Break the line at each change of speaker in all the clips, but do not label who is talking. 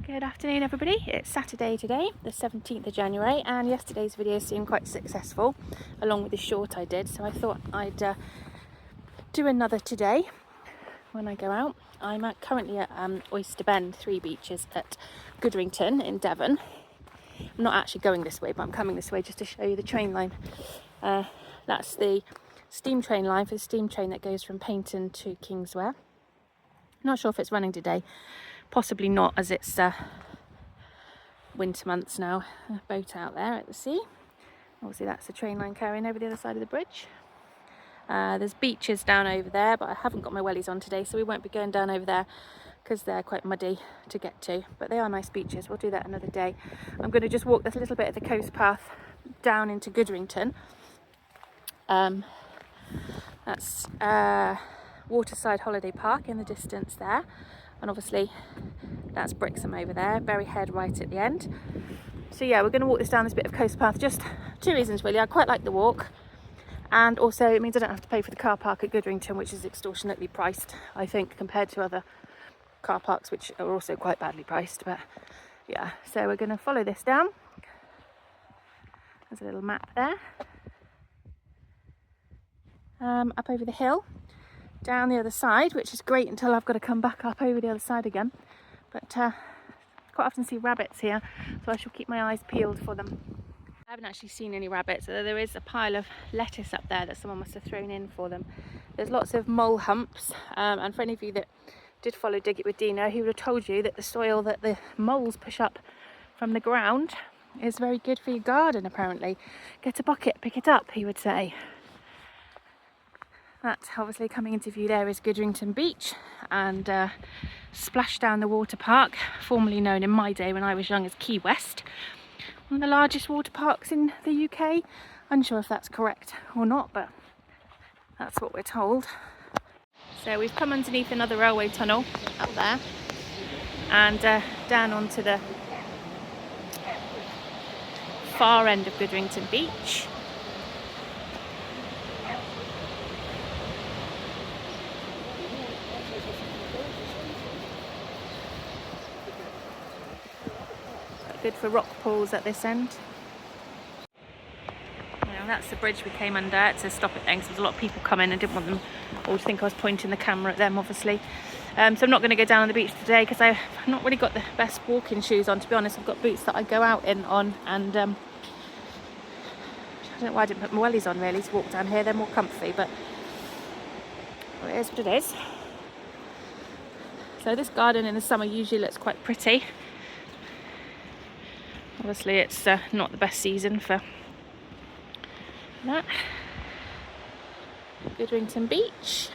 Good afternoon everybody, it's Saturday today, the 17th of January, and yesterday's video seemed quite successful along with the short I did, so I thought I'd do another today when I go out. I'm currently at Oyster Bend, 3 beaches at Goodrington in Devon. I'm not actually going this way, but I'm coming this way just to show you the train line. That's the steam train line for the steam train that goes from Paynton to Kingswear. Not sure if it's running today. Possibly not, as it's winter months now. A boat out there at the sea. Obviously that's the train line carrying over the other side of the bridge. There's beaches down over there, but I haven't got my wellies on today, so we won't be going down over there because they're quite muddy to get to. But they are nice beaches. We'll do that another day. I'm going to just walk this little bit of the coast path down into Goodrington. That's Waterside Holiday Park in the distance there. And obviously that's Brixham over there, Berry Head right at the end. So yeah, we're going to walk this down this bit of coast path. Just 2 reasons really. I quite like the walk, and also it means I don't have to pay for the car park at Goodrington, which is extortionately priced, I think, compared to other car parks which are also quite badly priced. But yeah, so we're going to follow this down. There's a little map there. Up over the hill, down the other side, which is great until I've got to come back up over the other side again. But quite often see rabbits here, so I shall keep my eyes peeled for them. I haven't actually seen any rabbits, although there is a pile of lettuce up there that someone must have thrown in for them. There's lots of mole humps, and for any of you that did follow Dig It with Dino, he would have told you that the soil that the moles push up from the ground is very good for your garden, apparently. Get a bucket, pick it up, he would say. That's obviously coming into view there is Goodrington Beach, and Splashdown the water park, formerly known in my day when I was young as Key West. One of the largest water parks in the UK. Unsure if that's correct or not, but that's what we're told. So we've come underneath another railway tunnel up there and down onto the far end of Goodrington Beach. Good for rock pools at this end. Now that's the bridge we came under to stop it then, because there's a lot of people coming and didn't want them all to think I was pointing the camera at them, obviously. So I'm not going to go down on the beach today because I've not really got the best walking shoes on, to be honest. I've got boots that I go out in on, and I don't know why I didn't put my wellies on really to walk down here. They're more comfy, but well, it is what it is. So this garden in the summer usually looks quite pretty. Obviously it's not the best season for that. Goodrington Beach.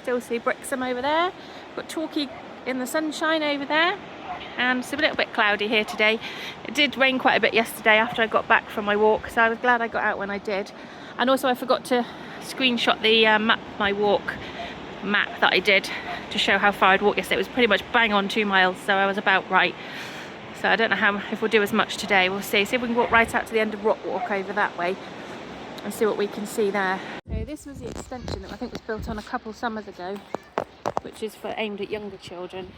Still see Brixham over there. Got Torquay in the sunshine over there. And it's a little bit cloudy here today. It did rain quite a bit yesterday after I got back from my walk, so I was glad I got out when I did. And also I forgot to screenshot the my walk map that I did to show how far I'd walked yesterday. It was pretty much bang on 2 miles, so I was about right. So I don't know if we'll do as much today. We'll see if we can walk right out to the end of Rock Walk over that way and see what we can see there. So this was the extension that I think was built on a couple summers ago, which is aimed at younger children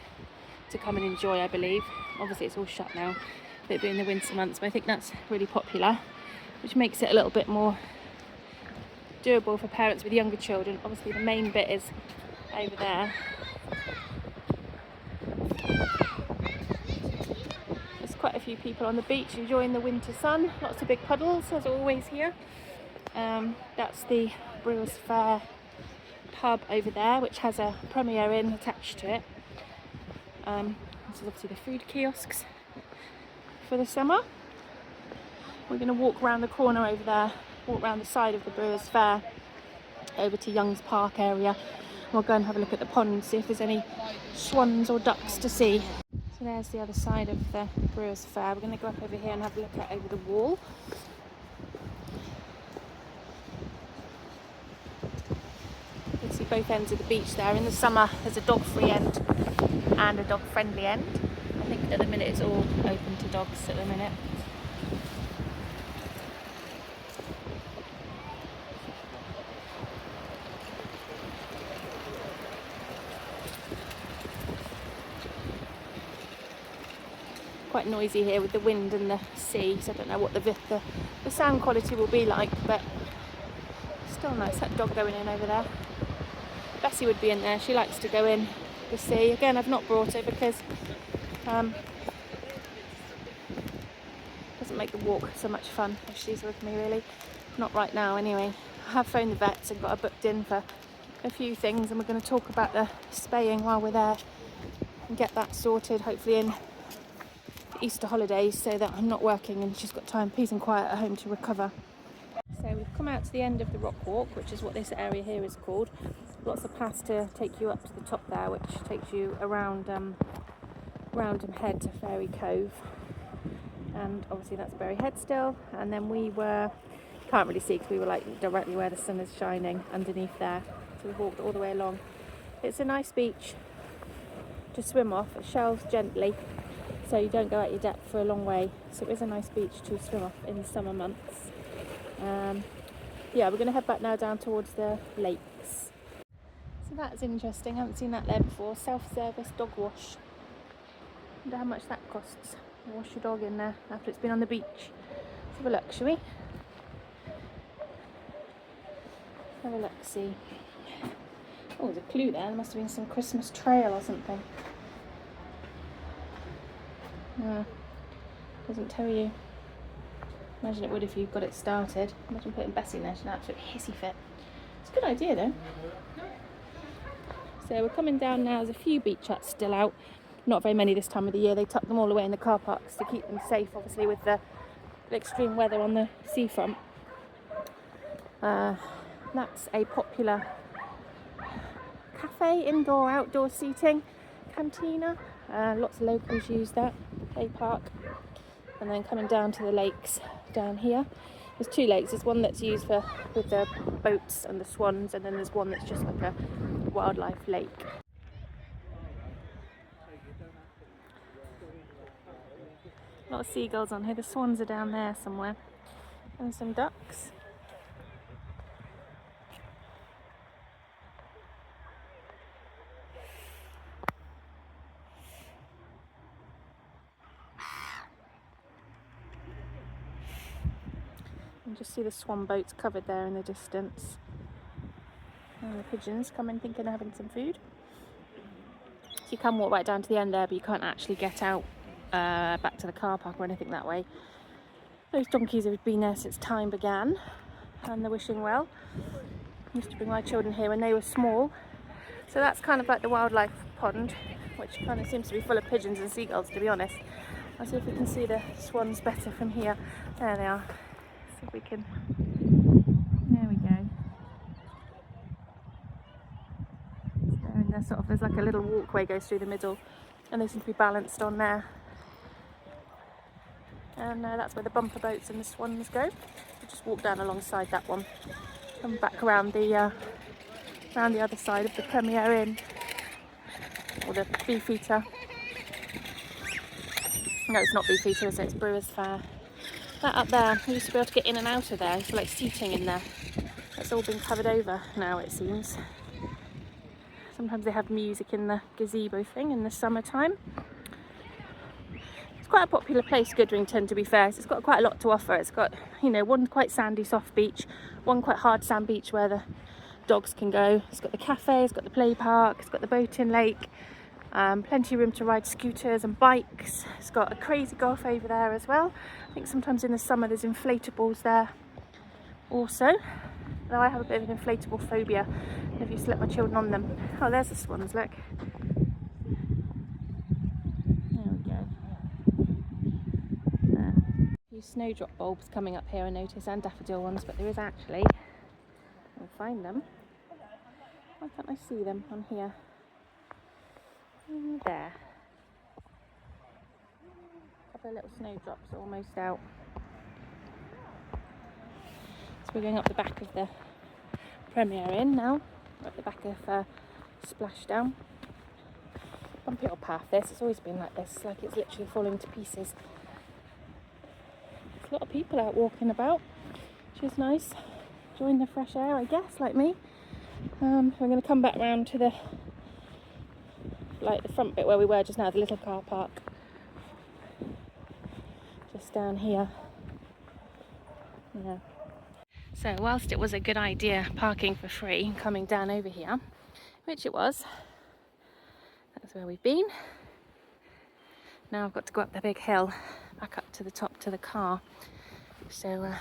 to come and enjoy, I believe. Obviously it's all shut now, but it being the winter months, but I think that's really popular, which makes it a little bit more doable for parents with younger children. Obviously the main bit is over there. There's quite a few people on the beach enjoying the winter sun. Lots of big puddles as always here. That's the Brewers Fayre pub over there, which has a Premier Inn attached to it. This is obviously the food kiosks for the summer. We're going to walk around the corner over there, walk around the side of the Brewers Fayre over to Young's Park area. We'll go and have a look at the pond and see if there's any swans or ducks to see. So there's the other side of the Brewers Fayre. We're going to go up over here and have a look at over the wall. You can see both ends of the beach there. In the summer there's a dog-free end and a dog-friendly end. I think at the minute it's all open to dogs at the minute. quite noisy here with the wind and the sea, so I don't know what the sound quality will be like, but still nice. That dog going in over there. Bessie would be in there. She likes to go in the sea. Again, I've not brought her because doesn't make the walk so much fun if she's with me, really. Not right now anyway. I have phoned the vets and got her booked in for a few things, and we're going to talk about the spaying while we're there and get that sorted, hopefully in the Easter holidays, so that I'm not working and she's got time, peace and quiet at home to recover. So we've come out to the end of the rock walk, which is what this area here is called. Lots of paths to take you up to the top there, which takes you around Roundham Head to Fairy Cove, and obviously that's Berry Head still. And then we can't really see because we were like directly where the sun is shining underneath there, so we've walked all the way along. It's a nice beach to swim off. It shelves gently, so you don't go out your depth for a long way, so it is a nice beach to swim off in the summer months. Yeah, we're going to head back now down towards the lakes. So that's interesting, I haven't seen that there before. Self-service dog wash. I wonder how much that costs. You wash your dog in there after it's been on the beach. Let's have a look, shall we? Have a look, see. Oh, there's a clue there. There must have been some Christmas trail or something. Doesn't tell you. Imagine it would if you got it started. Imagine putting Bessie in there, she's an absolute hissy fit. It's a good idea though. So we're coming down now. There's a few beach huts still out. Not very many this time of the year. They tuck them all away in the car parks to keep them safe, obviously, with the extreme weather on the seafront. That's a popular cafe, indoor, outdoor seating, cantina. Lots of locals use that. They park. And then coming down to the lakes down here. There's two lakes. There's one that's used with the boats and the swans, and then there's one that's just like a wildlife lake. A lot of seagulls on here. The swans are down there somewhere. And some ducks. You can just see the swan boats covered there in the distance. And the pigeons come in thinking they're having some food. So you can walk right down to the end there, but you can't actually get out back to the car park or anything that way. Those donkeys have been there since time began, and they're wishing well. I used to bring my children here when they were small. So that's kind of like the wildlife pond, which kind of seems to be full of pigeons and seagulls, to be honest. I'll see if we can see the swans better from here. There they are. See if we can. There we go. So they're sort of, there's like a little walkway goes through the middle, and they seem to be balanced on there. And that's where the bumper boats and the swans go. We'll just walk down alongside that one, come back around the other side of the Premier Inn, or the Beefeater. No, it's not Beefeater, is it? It's Brewers Fayre. That up there, we used to be able to get in and out of there. It's like seating in there. That's all been covered over now, it seems. Sometimes they have music in the gazebo thing in the summertime. It's quite a popular place, Goodrington, to be fair. It's got quite a lot to offer. It's got, you know, one quite sandy, soft beach, one quite hard sand beach where the dogs can go. It's got the cafe, it's got the play park, it's got the boating lake. Plenty of room to ride scooters and bikes. It's got a crazy golf over there as well. I think sometimes in the summer there's inflatables there also. Though I have a bit of an inflatable phobia. If you let my children on them. Oh, there's the swans, look. There we go. There. A few snowdrop bulbs coming up here, I notice, and daffodil ones, but there is actually, I'll find them. Why can't I see them on here? There. A couple of little snowdrops almost out. So we're going up the back of the Premier Inn now. We're at the back of Splashdown. Bumpy old path this, it's always been like this, like it's literally falling to pieces. There's a lot of people out walking about, which is nice. Enjoying the fresh air, I guess, like me. We're going to come back round to the front bit where we were just now, the little car park. just down here. Yeah. So whilst it was a good idea parking for free and coming down over here, which it was, that's where we've been. Now I've got to go up the big hill, back up to the top to the car. So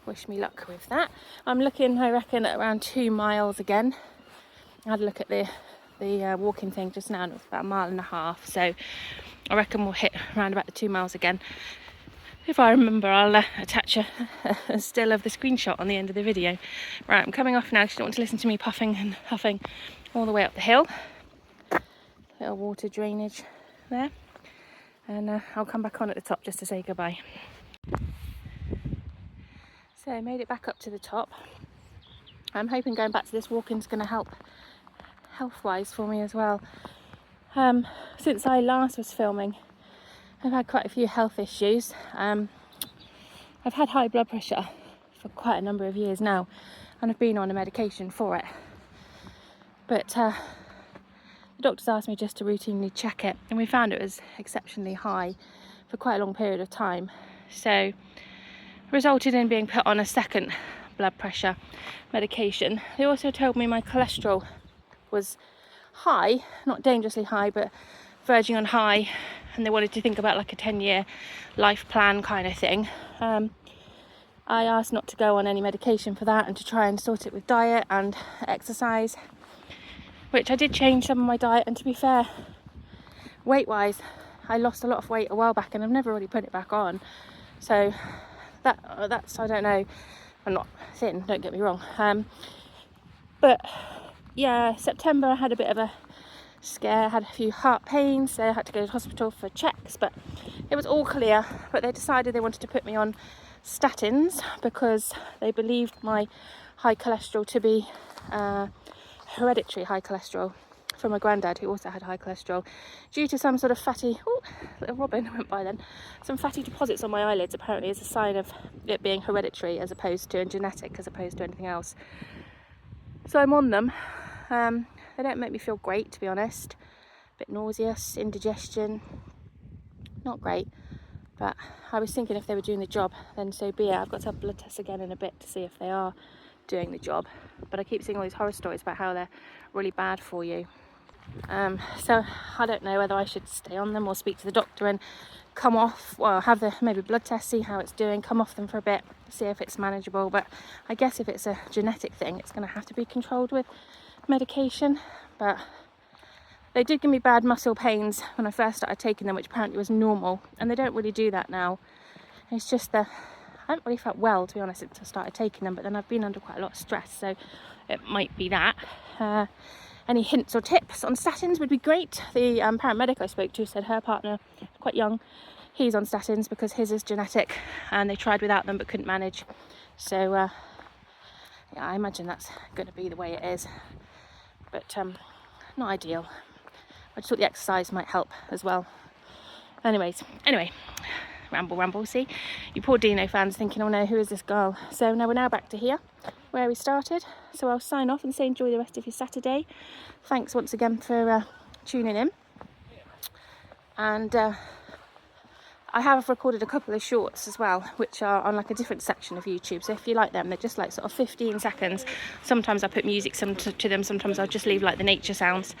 wish me luck with that. I'm looking, I reckon, at around 2 miles again. I had a look at the walking thing just now, and it was about 1.5 miles. So I reckon we'll hit around about the 2 miles again. If I remember, I'll attach a still of the screenshot on the end of the video. Right, I'm coming off now because you don't want to listen to me puffing and huffing all the way up the hill. Little water drainage there. And I'll come back on at the top just to say goodbye. So I made it back up to the top. I'm hoping going back to this walking is going to help health-wise for me as well. Since I last was filming, I've had quite a few health issues. I've had high blood pressure for quite a number of years now, and I've been on a medication for it. But the doctors asked me just to routinely check it, and we found it was exceptionally high for quite a long period of time. So resulted in being put on a second blood pressure medication. They also told me my cholesterol was high, not dangerously high, but verging on high, and they wanted to think about like a 10-year life plan kind of thing. I asked not to go on any medication for that and to try and sort it with diet and exercise, which I did change some of my diet, and to be fair, weight wise I lost a lot of weight a while back and I've never really put it back on. So that's, I don't know, I'm not thin, don't get me wrong, but yeah, September I had a bit of a scare, I had a few heart pains, so I had to go to hospital for checks, but it was all clear. But they decided they wanted to put me on statins because they believed my high cholesterol to be hereditary high cholesterol from my granddad, who also had high cholesterol, due to some sort of fatty, oh, little robin went by then, some fatty deposits on my eyelids, apparently as a sign of it being hereditary as opposed to, and genetic as opposed to anything else. So I'm on them. They don't make me feel great, to be honest. A bit nauseous, indigestion, not great. But I was thinking if they were doing the job, then so be it. I've got to have blood tests again in a bit to see if they are doing the job. But I keep seeing all these horror stories about how they're really bad for you. So I don't know whether I should stay on them or speak to the doctor and come off, well, have the maybe blood test, see how it's doing, come off them for a bit, see if it's manageable. But I guess if it's a genetic thing, it's going to have to be controlled with medication. But they did give me bad muscle pains when I first started taking them, which apparently was normal, and they don't really do that now. It's just I haven't really felt well, to be honest, since I started taking them, but then I've been under quite a lot of stress, so it might be that. Any hints or tips on statins would be great. The paramedic I spoke to said her partner, quite young, he's on statins because his is genetic, and they tried without them but couldn't manage. So yeah, I imagine that's going to be the way it is, but not ideal. I just thought the exercise might help as well. Anyway, ramble, see? You poor Dino fans thinking, oh no, who is this girl? So now we're back to here, where we started. So I'll sign off and say enjoy the rest of your Saturday. Thanks once again for tuning in. And I have recorded a couple of shorts as well, which are on like a different section of YouTube. So if you like them, they're just like sort of 15 seconds. Sometimes I put music to them, sometimes I'll just leave like the nature sounds.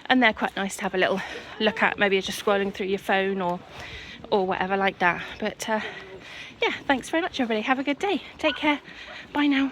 And they're quite nice to have a little look at, maybe just scrolling through your phone or whatever like that. But yeah, thanks very much everybody. Have a good day. Take care. Bye now.